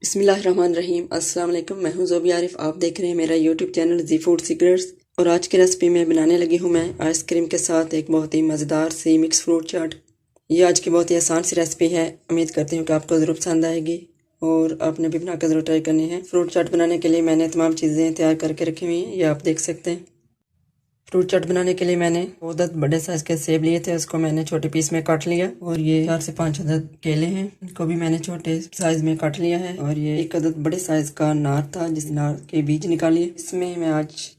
बिस्मिल्लाहिर्रहमानिर्रहीम। अस्सलाम वालेकुम। मैं हूं ज़ोबी आरिफ। आप देख रहे हैं मेरा यूट्यूब चैनल जी फूड सीक्रेट्स। और आज की रेसिपी में बनाने लगी हूं मैं आइसक्रीम के साथ एक बहुत ही मज़ेदार सी मिक्स फ्रूट चाट। ये आज की बहुत ही आसान सी रेसिपी है। उम्मीद करती हूँ कि आपको ज़रूर पसंद आएगी और आपने भी बनाकर ज़रूर ट्राई करनी है। फ्रूट चाट बनाने के लिए मैंने तमाम चीज़ें तैयार करके रखी हुई हैं, ये आप देख सकते हैं। फ्रूट चाट बनाने के लिए मैंने 2 बड़े साइज़ के सेब लिए थे, उसको मैंने छोटे पीस में काट लिया। और ये 4 से 5 अदद केले हैं, इनको भी मैंने छोटे साइज़ में काट लिया है। और ये 1 अदद बड़े साइज़ का नार था, जिस नार के बीज निकालिए। इसमें मैं आज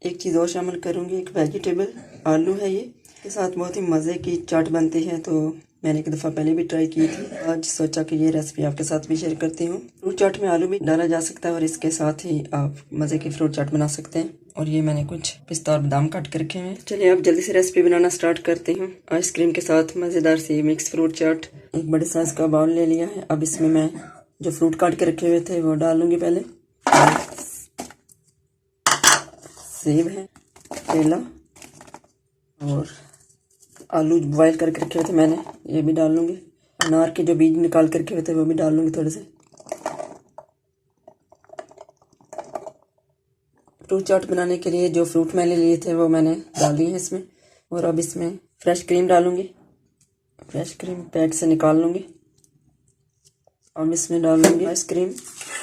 एक चीज़ और शामिल करूँगी, एक वेजिटेबल आलू है। ये के साथ बहुत ही मज़े की चाट बनती है, तो मैंने एक दफ़ा पहले भी ट्राई की थी। आज सोचा कि ये रेसिपी आपके साथ भी शेयर करती हूँ। फ्रूट चाट में आलू भी डाला जा सकता है और इसके साथ ही आप मज़े की फ्रूट चाट बना सकते हैं। और ये मैंने कुछ पिस्ता और बादाम काट के रखे हैं। चलिए अब जल्दी से रेसिपी बनाना स्टार्ट करते हैं। आइसक्रीम के साथ मज़ेदार सी मिक्स फ्रूट चाट। एक बड़े साइज़ का बाउल ले लिया है। अब इसमें मैं जो फ्रूट काट के रखे हुए थे वो डालूंगी। पहले सेब है, केला और आलू बॉयल करके रखे हुए थे मैंने, ये भी डाल लूँगी। अनार के जो बीज निकाल कर रखे हुए थे वो भी डाल लूँगी थोड़े से। फ्रूट चाट बनाने के लिए जो फ्रूट मैंने लिए थे वो मैंने डाल दिए हैं इसमें। और अब इसमें फ्रेश क्रीम डालूँगी। फ्रेश क्रीम पैक से निकाल लूँगी। अब इसमें डाल लूँगी आइसक्रीम।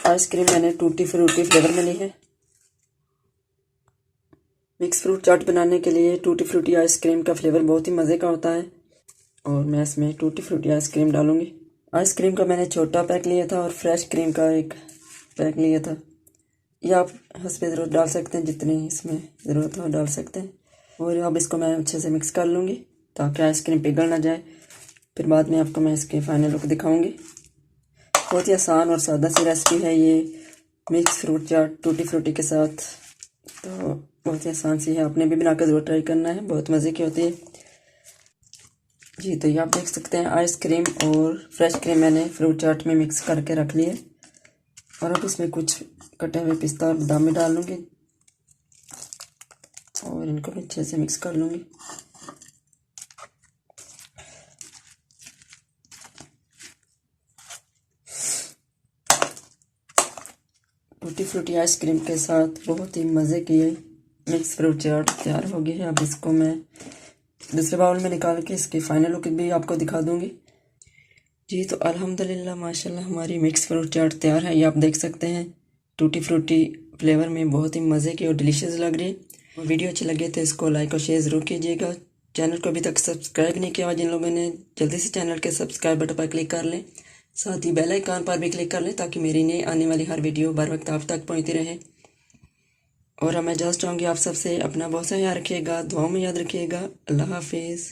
आइसक्रीम मैंने टूटी फ्रूटी फ्लेवर में ली है। मिक्स फ्रूट चाट बनाने के लिए टूटी फ्रूटी आइसक्रीम का फ्लेवर बहुत ही मज़े का होता है। और मैं इसमें टूटी फ्रूटी आइसक्रीम डालूंगी। आइसक्रीम का मैंने छोटा पैक लिया था और फ्रेश क्रीम का एक पैक लिया था। ये आप हस्बे ज़रूरत डाल सकते हैं, जितनी इसमें ज़रूरत हो डाल सकते हैं। और अब इसको मैं अच्छे से मिक्स कर लूँगी ताकि आइसक्रीम पिघल ना जाए। फिर बाद में आपको मैं इसके फाइनल लुक दिखाऊँगी। बहुत ही आसान और सादा सी रेसिपी है ये मिक्स फ्रूट चाट टूटी फ्रूटी के साथ। तो बहुत ही आसान सी है, आपने भी बनाकर ज़रूर ट्राई करना है, बहुत मज़े की होती है जी। तो ये आप देख सकते हैं आइसक्रीम और फ्रेश क्रीम मैंने फ्रूट चाट में मिक्स करके रख लिए। और अब इसमें कुछ कटे हुए पिस्ता और बादाम भी डाल लूँगी और इनको भी अच्छे से मिक्स कर लूँगी। टूटी फ्रूटी आइसक्रीम के साथ बहुत ही मज़े की मिक्स फ्रूट चाट तैयार हो गई है। अब इसको मैं दूसरे बाउल में निकाल के इसकी फाइनल लुक भी आपको दिखा दूँगी जी। तो अल्हम्दुलिल्लाह माशाल्लाह हमारी मिक्स फ्रूट चाट तैयार है। ये आप देख सकते हैं टूटी फ्रूटी फ्लेवर में बहुत ही मज़े की और डिलीशियस लग रही है। वीडियो अच्छी लगे तो इसको लाइक और शेयर ज़रूर कीजिएगा। चैनल को अभी तक सब्सक्राइब नहीं किया हुआ जिन लोगों ने, जल्दी से चैनल के सब्सक्राइब बटन पर क्लिक कर लें। साथ ही बेल आइकन पर भी क्लिक कर लें ताकि मेरी नई आने वाली हर वीडियो बर वक्त आप तक पहुँचती रहे। और मैं इजाज़त चाहूँगी आप सबसे, अपना बहुत सा ख्याल रखिएगा, दुआओं में याद रखिएगा। अल्लाह हाफिज़।